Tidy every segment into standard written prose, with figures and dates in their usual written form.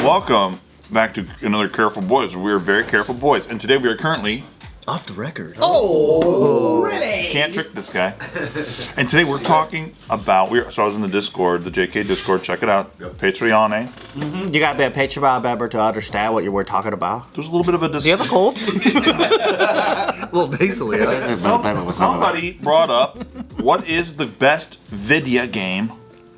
Welcome back to another Careful Boys. We are very careful boys, and today we are currently off the record. Oh, really? Can't trick this guy. And today we're talking about. So I was in the Discord, the JK Discord. Check it out. Patreon. You got to be a Patreon member to understand what you were talking about. There's a little bit of a. Do you have a cold? A little nasally. Somebody brought up what is the best video game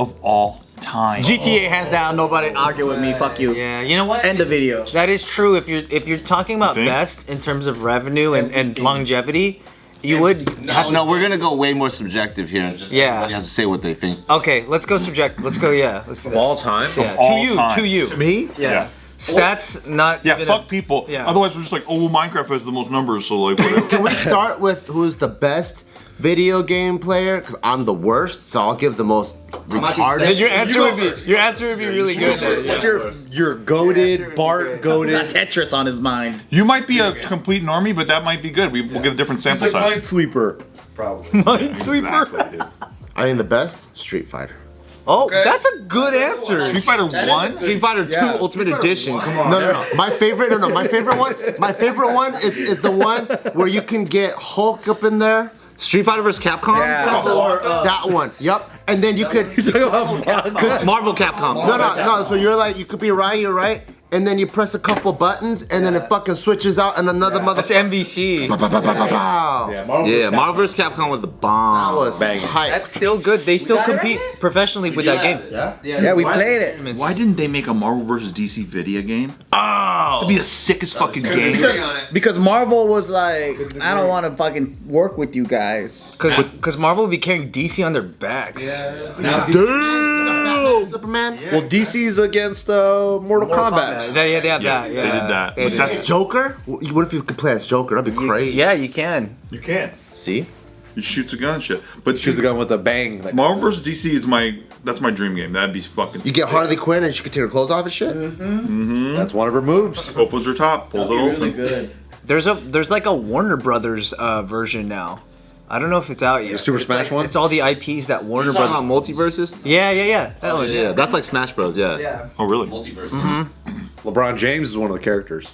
of all time. GTA hands down. Nobody argue with me. Fuck you. Yeah, you know what? End the video. That is true. If you're talking about think? best in terms of revenue and longevity, you would have to. No, we're gonna go way more subjective here. And just everybody has to say what they think. Okay, let's go subjective. Let's go. Yeah, let's do Of that. all time? Yeah, all to you. Me? Yeah. Stats not. Yeah, even fuck a- people. Yeah. Otherwise, we're just like, oh, Minecraft has the most numbers, so like, whatever. Can we start with who's the best video game player? Because I'm the worst, so I'll give the most retarded. Your answer would be really good. Then. What's your goated, Bart Got goated? Tetris on his mind. You might be a complete normie, but that might be good. We'll get a different sample size. Minesweeper. Minesweeper. Exactly, dude. I think the best Street Fighter. Oh, that's a good answer. Street Fighter 1? Street Fighter 2 Ultimate Edition. Come on. No. My favorite one is the one where you can get Hulk up in there. Street Fighter vs. Capcom. That one. Yup. And then you could. Marvel Capcom. No. So you could be Ryu, right? And then you press a couple buttons, and then it fucking switches out, and another That's motherfucker. MVC. Pow. Yeah, Marvel vs. Capcom was the bomb. That was tight. That's still good. They still compete professionally with that game. Yeah, we played it. Why didn't they make a Marvel vs. DC video game? Oh! That'd be the sickest fucking game. Because Marvel was like, I don't want to fucking work with you guys. Because Marvel would be carrying DC on their backs. Damn! Superman. Well, DC's against Mortal Kombat. They have that. Yeah. They did that. They But did that's Joker? What if you could play as Joker? That'd be great. Yeah, you can. you can. See? He shoots a gun and shit. But Shoots a gun with a bang. Like, Marvel vs. DC is that's my dream game. That'd be fucking. You get Harley Quinn and she can take her clothes off and shit? that's one of her moves. Opens her top, pulls it open. good. There's like a Warner Brothers version now. I don't know if it's out yet. Super Smash one? It's all the IPs that Warner You're talking Brothers. about multiverses? Yeah. That one. Yeah, that's like Smash Bros. Yeah. Oh really? LeBron James is one of the characters.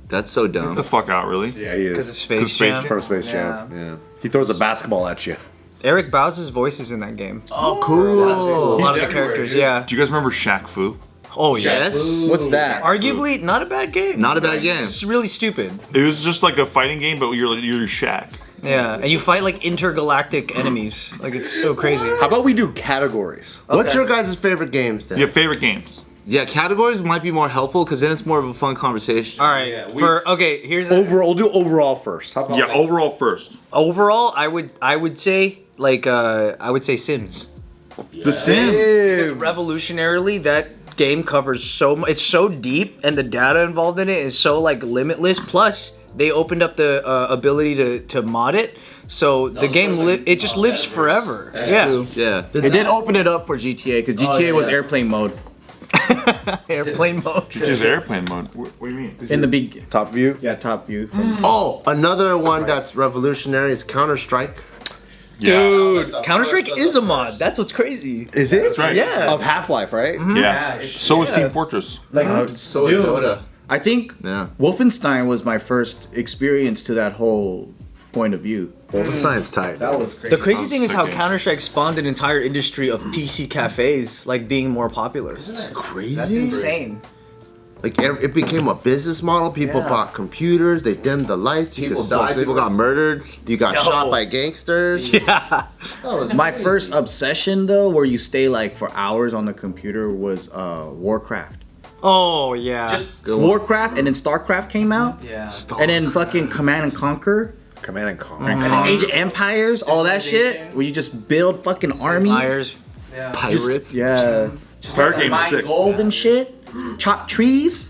That's so Get the dumb. fuck out, really? Yeah, he Because of is. Space Space Jam. From Space Jam. Yeah. He throws a basketball at you. Eric Bowser's voice is in that game. Oh, cool. A lot of the characters, yeah. Do you guys remember Shaq Fu? Oh yeah. Yes. What's that? Arguably, not a bad game. Not a bad game. It's really stupid. It was just like a fighting game, but you're Shaq. Yeah, and you fight like intergalactic enemies. Like it's so crazy. How about we do categories? What's your guys' favorite games then? Your favorite games? Yeah, categories might be more helpful because then it's more of a fun conversation. All right. Here's Overall, we'll do overall first. How about Yeah, overall first. overall. I would say Sims. The Sims. Revolutionarily, that game covers so much. It's so deep, and the data involved in it is so like limitless. Plus, they opened up the ability to mod it, so the game it just lives forever. Yeah. Yeah. It did open it up for GTA because GTA was airplane mode Airplane mode. Just airplane mode. What do you mean? in the big. top view? Yeah, top view. Oh, another one that's revolutionary is Counter-Strike. Dude, Counter-Strike is a mod. That's what's crazy. Is it? That's right. Yeah. Of Half-Life, right? Yeah. So is Team Fortress. Dude, I think Yeah. Wolfenstein was my first experience to that whole point of view. Wolfenstein's tight. That was crazy. The crazy thing is how sick game. Counter-Strike spawned an entire industry of PC cafes, like being more popular. Crazy. That's insane. Like it became a business model. People Yeah. bought computers. They dimmed the lights. You People could smoke died, people got murdered. You got shot by gangsters. Yeah. My first obsession though, where you stay like for hours on the computer, was Warcraft. Oh yeah. Warcraft, and then StarCraft came out, Yeah. and then fucking Command and Conquer, Command and Conquer. and then Age of Empires, all that shit, where you just build fucking armies. Myers. Pirates. Yeah. Pirate game is sick. Gold and shit. Chop trees.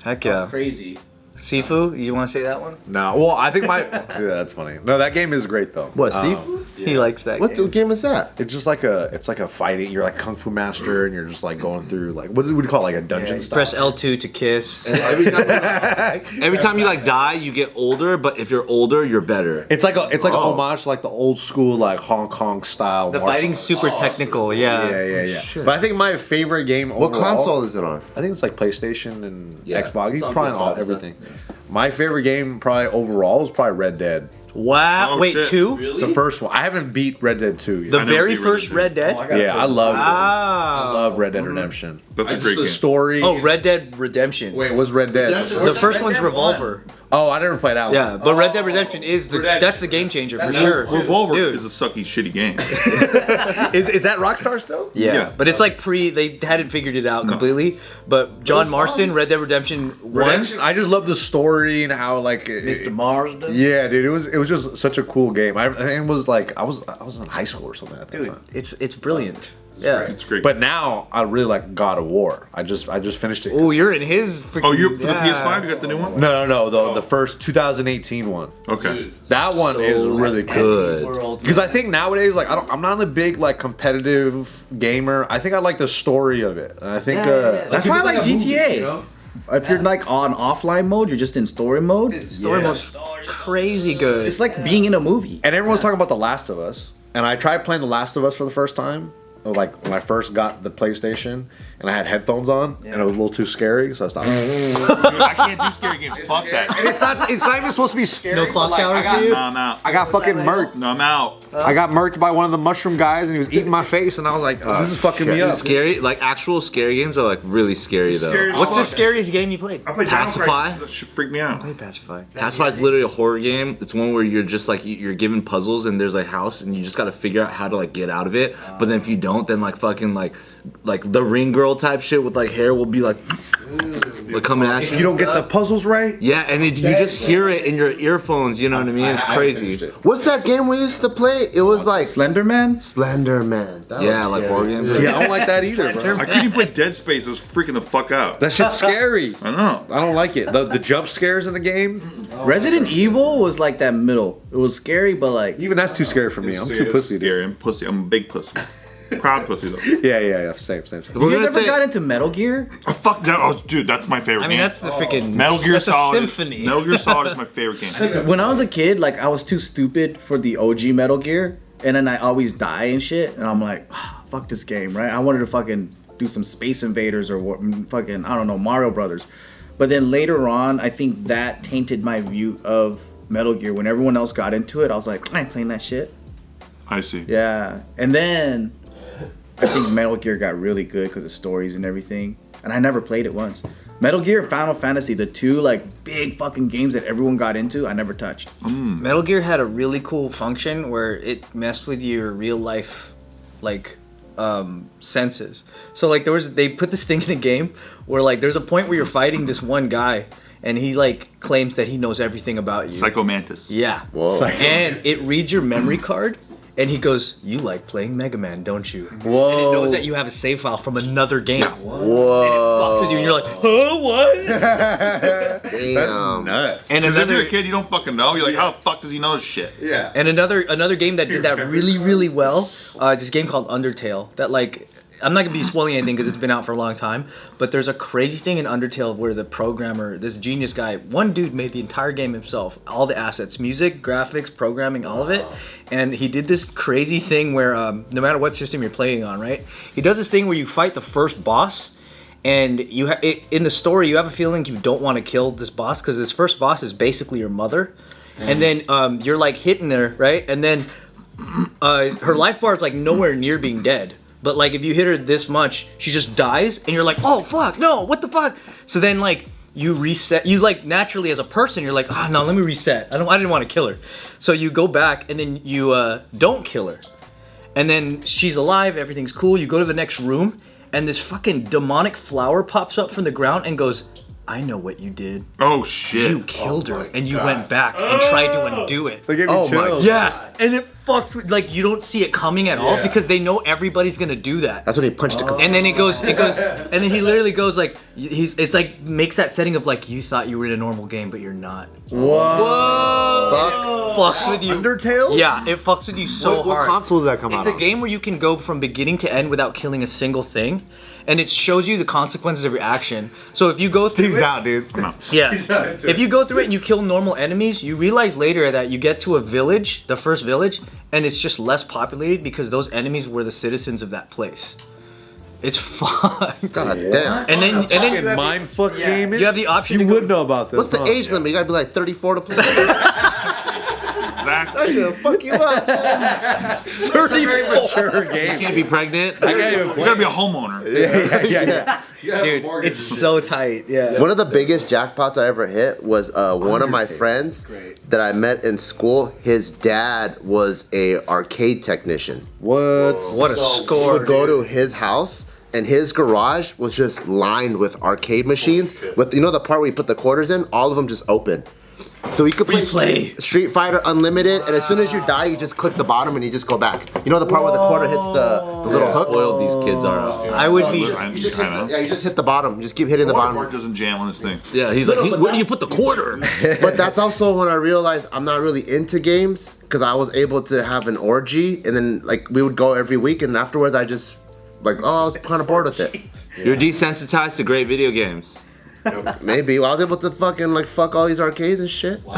Heck yeah. Crazy. Sifu, you want to say that one? No, well, I think my... Yeah, that's funny. No, that game is great, though. What, Sifu? He likes that What game. game is that? It's just like a fighting. You're like kung fu master, and you're just like going through like what do you call it, like a dungeon style? Press L2 to kiss. Every time you like die, you get older. But if you're older, you're better. It's like a homage to like the old school like Hong Kong style. The martial fighting's arts. super technical, yeah. Yeah. But I think my favorite game What overall, console is it on? I think it's like PlayStation and Yeah, Xbox. it's on Probably PS5, on everything. My favorite game probably overall was probably Red Dead. Wow. Oh, Wait, shit. 2? The first one. I haven't beat Red Dead 2 yet. The I never very beat first Red Dead? Yeah, I love it. I Ah. love Red Dead Redemption. That's a Just great the game. story. Oh, Red Dead Redemption. Wait, what's Red Dead? The first one's Revolver. Oh, I never played that one. Yeah, but Red Dead Redemption is that's the game changer for sure. Revolver Dude. is a sucky, shitty game. Is that Rockstar still? Yeah, Yeah. but it's like they hadn't figured it out completely. But John Marston, Red Dead Redemption 1, Redemption. I just love the story and how like Mr. Marsden. Yeah, dude, it was just such a cool game. I think it was like I was in high school or something at that Dude, time. it's brilliant. Yeah. It's great. But now I really like God of War. I just finished it. Oh, you're in his freaking. oh, you're for the yeah. PS5. You got the new one? No, the first 2018 one. Okay. That one is really good. World. Because I think nowadays, like, I'm not a big like competitive gamer. I think I like the story of it. And I think That's why I like GTA. If you're like on offline mode, you're just in story mode. Story mode's crazy good. It's like being in a movie. And everyone's talking about The Last of Us. And I tried playing The Last of Us for the first time. Like when I first got the PlayStation and I had headphones on and it was a little too scary, so I stopped. Dude, I can't do scary games. Fuck that. It's not even supposed to be scary. No clock tower for you? No, I'm out. I got fucking murked. No, I'm out. I got murked by one of the mushroom guys and he was eating my face and I was like, this is fucking me up. Scary, like actual scary games are like really scary though. Scary as What's the fuck. scariest game you played? I played Dino Pacify? Crisis. That shit freaked me out. Play Pacify. Pacify is literally a horror game. It's one where you're just like you're given puzzles and there's a house and you just got to figure out how to like get out of it. But then if you don't, then like fucking like the Ring Girl type shit with like hair will be like coming at If you. you don't get the puzzles right, Yeah, and you just hear it in your earphones. You know what I mean? It's crazy. What's that game we used to play? It was like Slender Man? Slender Man. That Yeah, was like scary. horror games. yeah, I don't like that either, bro. I couldn't even play Dead Space. I was freaking the fuck out. That shit's scary. I know. I don't like it. The jump scares in the game, Resident Evil was like that middle. It was scary, but like even that's too scary for me. I'm too pussy, dude. Scary. I'm pussy. I'm a big pussy. Proud pussy though. Yeah. Same. If we're you gonna guys ever say, got into Metal Gear? Oh, fuck that. Oh, dude, that's my favorite I mean, game. that's the freaking Metal Gear that's Solid. a symphony. Metal Gear Solid is my favorite game. When I was a kid, like I was too stupid for the OG Metal Gear, and then I always die and shit, and I'm like, fuck this game, right? I wanted to fucking do some Space Invaders or what, fucking I don't know, Mario Brothers. But then later on, I think that tainted my view of Metal Gear. When everyone else got into it, I was like, I ain't playing that shit. I see. Yeah, and then I think Metal Gear got really good because of stories and everything, and I never played it once. Metal Gear and Final Fantasy, the two like big fucking games that everyone got into, I never touched. Metal Gear had a really cool function where it messed with your real life, like, senses. So like they put this thing in the game where like there's a point where you're fighting this one guy and he like claims that he knows everything about you. Psycho Mantis. Yeah. Whoa. And it reads your memory card. And he goes, "You like playing Mega Man, don't you?" Whoa. And it knows that you have a save file from another game. And it Whoa. fucks with you, and you're like, "Oh, what?" Damn. Nuts. And Because if you're another a kid, you don't fucking know. You're like, how the fuck does he know this shit? Yeah. and another game that did that really really well. Is this game called Undertale. That like. I'm not gonna be spoiling anything because it's been out for a long time, but there's a crazy thing in Undertale where the programmer, this genius guy, one dude made the entire game himself, all the assets, music, graphics, programming, all of it, and he did this crazy thing where no matter what system you're playing on, right, he does this thing where you fight the first boss, and in the story you have a feeling you don't want to kill this boss because this first boss is basically your mother, and then you're like hitting her, right, and then her life bar is like nowhere near being dead. But like if you hit her this much, she just dies, and you're like, oh fuck, no, what the fuck? So then like you reset. You like naturally as a person, you're like, no, let me reset. I didn't want to kill her. So you go back, and then you don't kill her, and then she's alive. Everything's cool. You go to the next room, and this fucking demonic flower pops up from the ground and goes, I know what you did. Oh shit. You killed her, and you went back and tried to undo it. They gave me chills. Yeah, and it fucks with, like, you don't see it coming at all because they know everybody's gonna do that. That's when he punched the And then it goes, and then he literally goes like, It's like makes that setting of like you thought you were in a normal game, but you're not. Whoa. Fucks with you. Undertale? Yeah, it fucks with you so What hard. console did that come out It's a on? game where you can go from beginning to end without killing a single thing, and it shows you the consequences of your action. So if you go through Steve's it, out, dude. yeah, if you go through it and you kill normal enemies, you realize later that you get to a village, the first village, and it's just less populated because those enemies were the citizens of that place. It's fun. God damn. And then you have, Mind fuck game. you have the option You to go, would know about this. What's the huh? age limit? You gotta be like 34 to play. Exactly. Gonna fuck you up. Very mature game. Can't be pregnant. I can't even You play. gotta be a homeowner. Yeah. dude, it's so tight. Yeah. One of the biggest jackpots I ever hit was one of my friends that I met in school. His dad was a arcade technician. What? What a score. Would go to his house, and his garage was just lined with arcade machines. With the part where you put the quarters in, all of them just open. So you could play Street Fighter Unlimited, and as soon as you die, you just click the bottom and you just go back. You know the part where the quarter hits the little hook? Spoiled these kids are out here. I would be. You just hit the bottom. You just keep hitting the Bart bottom. doesn't jam on this thing. Yeah, he's like, where do you put the quarter? But that's also when I realized I'm not really into games, because I was able to have an orgy, and then like we would go every week, and afterwards I just I was kind of bored with it. You're desensitized to great video games. Maybe. Well, I was able to fucking like fuck all these arcades and shit. Wow.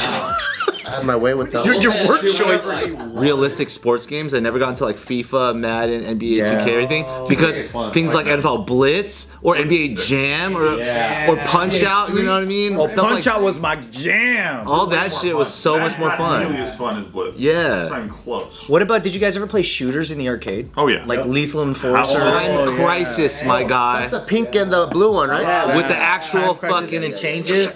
I had my way with those. Your word choice. Realistic sports games. I never got into like FIFA, Madden, NBA 2K, everything because things like NFL Blitz or NBA Jam or Punch Out. You know what I mean? Oh, Stuff Punch like, Out was my jam. all that shit was so much more Nearly fun. as fun as Blitz. Yeah. It's not even close. What about? Did you guys ever play shooters in the arcade? Oh yeah. Like Lethal Enforcer. Time Crisis, my guy, The pink and the blue one, right? with the actual fucking and it changes.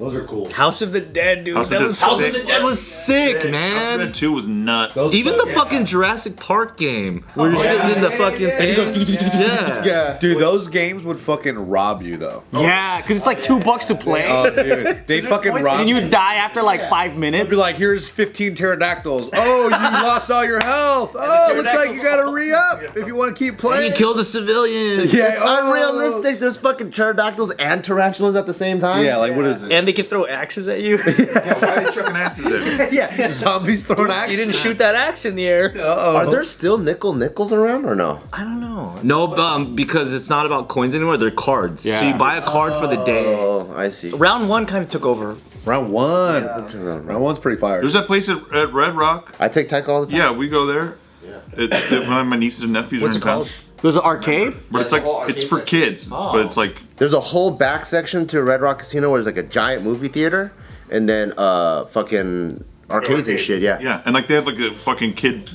Those are cool. House of the Dead, dude. House of That the was Sick. sick. That was sick, man. That 2 was nuts. Even the fucking Jurassic Park game where you're sitting in the fucking thing. Yeah. Yeah. Dude, those games would fucking rob you though. Yeah, because it's like $2 to play. Oh, dude. They'd fucking rob and you. you die after like 5 minutes. Be like, here's 15 pterodactyls. Oh, you lost all your health. Oh, looks like you gotta re-up if you want to keep And playing. you killed a civilian. Yeah, It's unrealistic. There's fucking pterodactyls and tarantulas at the same time. Yeah, like what is it? And they can throw axes at you. Yeah, why are they chucking axes at me? Yeah, zombies throwing axes. You didn't shoot that axe in the air. Are there still nickels around or no? I don't know. No, because it's not about coins anymore. They're cards. So you buy a card for the day. Oh, I see. Round 1 kind of took over. Round one. Round one's pretty fire. There's that place at Red Rock. I take Taiko all the time. Yeah, we go there. When my nieces and nephews What's are it in town. called? There's an arcade. But it's like it's for kids. But it's like There's a whole back section to Red Rock Casino where there's like a giant movie theater, and then fucking arcades and shit. Yeah. and like they have like a fucking kid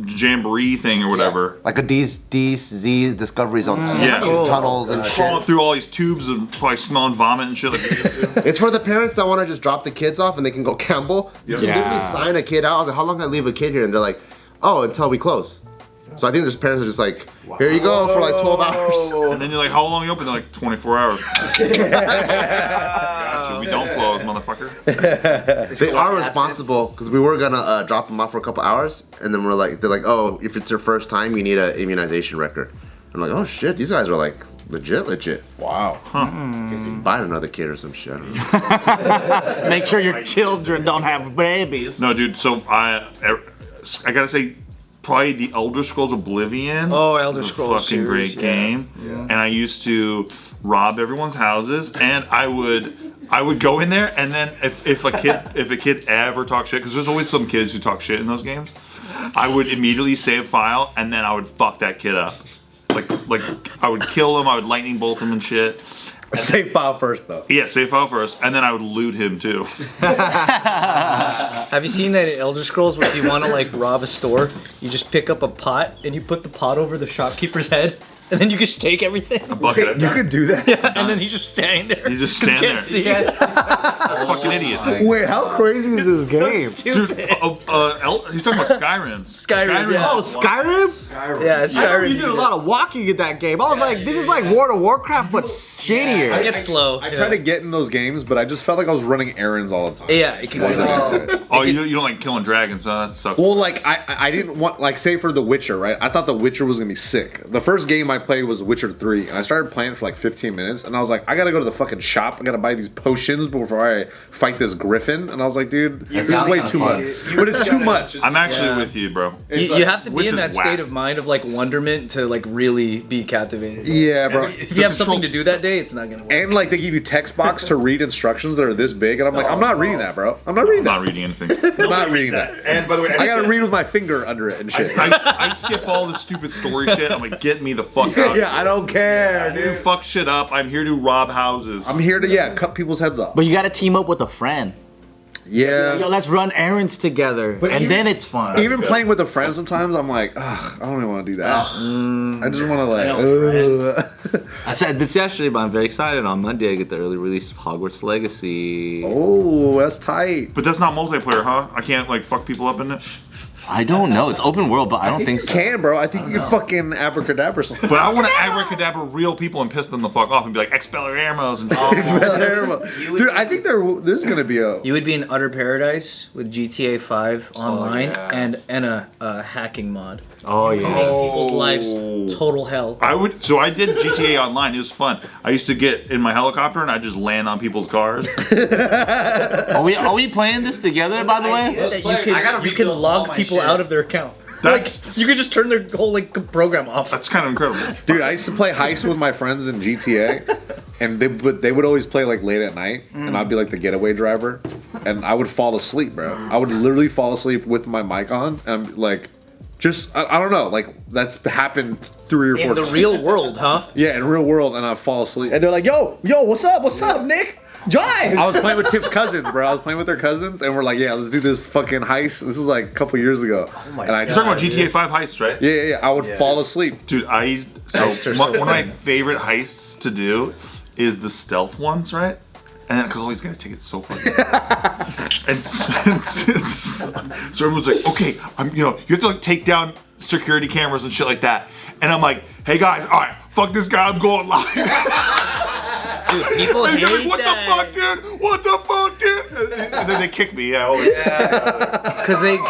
jamboree thing or whatever. Like a DZ Discovery Zone. Yeah. Cool. Tunnels and Crawling shit. through all these tubes and probably smelling vomit and shit like that. It's for the parents that want to just drop the kids off and they can go gamble. You can literally sign a kid out. I was like, how long can I leave a kid here? And they're like, oh, until we close. So I think there's parents that are just like, here you go for like 12 hours. And then you're like, how long are you open? They're like 24 hours. Gotcha. We don't close, motherfucker. They are responsible because we were gonna drop them off for a couple hours, and then they're like, oh, if it's your first time, you need an immunization record. I'm like, oh shit, these guys are like legit. Wow. Guess you buy another kid or some shit. I don't know. Make sure your children don't have babies. No, dude. So I gotta say, probably the Elder Scrolls Oblivion. Oh, Elder was a Scrolls fucking series, great game. And I used to rob everyone's houses, and I would go in there, and then if a kid ever talked shit, because there's always some kids who talk shit in those games, I would immediately save file, and then I would fuck that kid up. Like I would kill him, I would lightning bolt him and shit. Save file first though. Yeah, save file first, and then I would loot him too. Have you seen that in Elder Scrolls where if you want to like rob a store, you just pick up a pot and you put the pot over the shopkeeper's head, and then you just take everything. Bucket at You time. could do that? And then he's just standing there. You just 'cause stand can't there. see it. Fucking idiots. Wait, how crazy is this game? Dude, he's talking about Skyrim. Skyrim, yeah. Oh, Skyrim? Yeah, I remember Skyrim. you did a lot of walking in that game. I was like, this is like World of Warcraft, but shittier. It gets slow. I tried to get in those games, but I just felt like I was running errands all the time. Yeah, it can go Wasn't slow. into it. Oh, you don't like killing dragons, huh? That sucks. Well, like I didn't want, like, say for The Witcher, right? I thought The Witcher was gonna be sick. The first game I played was Witcher 3, and I started playing for like 15 minutes, and I was like, I gotta go to the fucking shop. I gotta buy these potions before I fight this griffin. And I was like, dude, this is way too much. But it's too much. I'm actually with you, bro. You have to be Which in is that whack. state of mind of like wonderment to like really be captivated. Yeah, bro. If you have something to do that day, it's not gonna work. And like they give you text box to read instructions that are this big, and I'm like, I'm not reading that, bro. I'm not reading I'm not that. reading anything. I'm not reading that. And by the way, I gotta read with my finger under it and shit. I skip all the stupid story shit. I'm like, get me the fuck out. Yeah, I don't care, You dude. fuck shit up. I'm here to rob houses. I'm here to cut people's heads off. But you gotta team up with a friend. Yeah. Yo, let's run errands together, and then it's fun. Even playing with a friend sometimes, I'm like, ugh, I don't even want to do that. I just want to like, I said this yesterday, but I'm very excited. On Monday, I get the early release of Hogwarts Legacy. oh, that's tight. But that's not multiplayer, huh? I can't like fuck people up in it. I don't know. It's open world, but I don't think You so. can, bro. I think you can fucking abracadabra something. But I want to abracadabra real people and piss them the fuck off and be like Expelliarmus and Dude, I think there's gonna be a. You would be in utter paradise with GTA 5 online and a hacking mod. Oh yeah. People's lives total hell. I would. So I did GTA Online. It was fun. I used to get in my helicopter and I just land on people's cars. Are we playing this together? By the way, You can log people out of their account. That's You could just turn their whole like program off. that's kind of incredible. Dude, I used to play heist with my friends in GTA, and they would always play like late at night, and I'd be like the getaway driver, and I would fall asleep, bro. I would literally fall asleep with my mic on, and I'm like, I don't know, like that's happened 3 or 4 In the times. real world, huh? Yeah, in real world, and I fall asleep. And they're like, yo, what's up, Nick? Drive. I was playing with Tip's cousins, bro. I was playing with their cousins, and we're like, yeah, let's do this fucking heist. This is like a couple years ago. Oh my and I You're talking about GTA 5 heist, right? yeah. I would fall asleep. Dude, one of my favorite heists to do is the stealth ones, right? And then, because all these guys take it so fucking and so everyone's like, okay, you have to like take down security cameras and shit like that. And I'm like, hey guys, all right, fuck this guy, I'm going live. Dude, people And hate they're like, what that. the fuck, dude? What the fuck, dude? And then they kick me. Because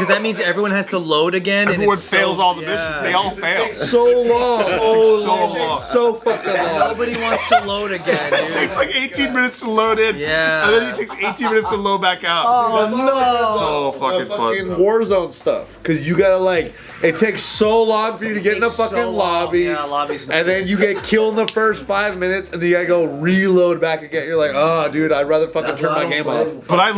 that means everyone has to load again. Everyone and it's fails all the yeah. missions. They all fail. So long. So long. So fucking long. Nobody wants to load again, It takes dude. like 18 minutes to load in. Yeah. And then it takes 18 minutes to load back out. Oh no! So fucking fucking fun. Warzone stuff, because you gotta like, it takes so long for you to get in a takes so fucking long. lobby, Yeah, lobbies. and then you get killed in the first 5 minutes, and then you gotta go reload back again. You're like, oh, dude, I'd rather fucking turn my game off. But I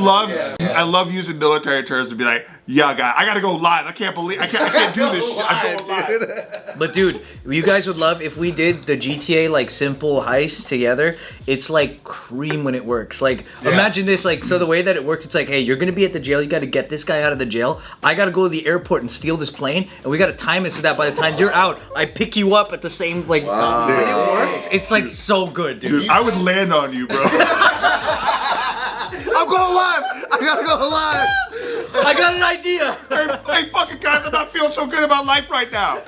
love using military terms to be like, yeah, guy, I gotta go live. I can't do this shit. I'm going live. But dude, you guys would love if we did the GTA like simple heist together. It's like cream when it works. Like imagine this, like so the way that it works, it's like, hey, you're gonna be at the jail, you gotta get this guy out of the jail. I gotta go to the airport and steal this plane, and we gotta time it so that by the time you're out, I pick you up at the same like the way it works. It's like so good, dude. Dude, I would land on you, bro. I'm going live. I gotta go live. I got an idea. Hey, fucking guys, I'm not feeling so good about life right now.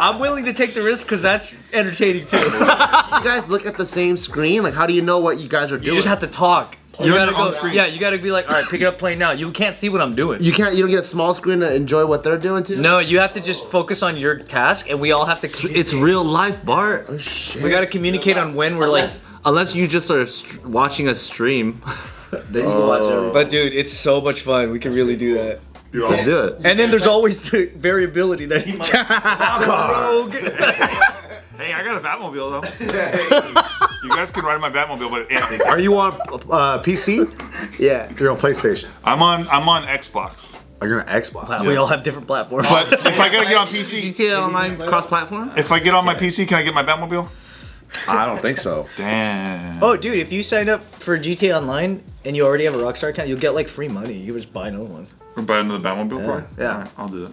I'm willing to take the risk because that's entertaining too. You guys look at the same screen. Like, how do you know what you guys are You doing? just have to talk. You You're gotta on go. screen. Yeah, you gotta be like, all right, pick it up, play now. You can't see what I'm doing. You don't get a small screen to enjoy what they're doing too. No, you have to just focus on your task, and we all have to. it's real life, Bart. Oh shit. We gotta communicate on when we're like. Unless you just are watching a stream, then you can watch everything. But dude, it's so much fun. We can really do that. Let's do it. And then there's always the variability that he might. Rogue. Hey, I got a Batmobile though. You guys can ride my Batmobile, but Anthony, Are you on PC? Yeah. You're on PlayStation. I'm on Xbox. Are you on Xbox? We all have different platforms. But if I gotta get on PC, GTA Online cross-platform. if I get on my PC, can I get my Batmobile? I don't think so. Damn. Oh, dude, if you sign up for GTA Online and you already have a Rockstar account, you'll get like free money. You can just buy another one. We're buying another Batmobile for it? Yeah. Alright, I'll do that.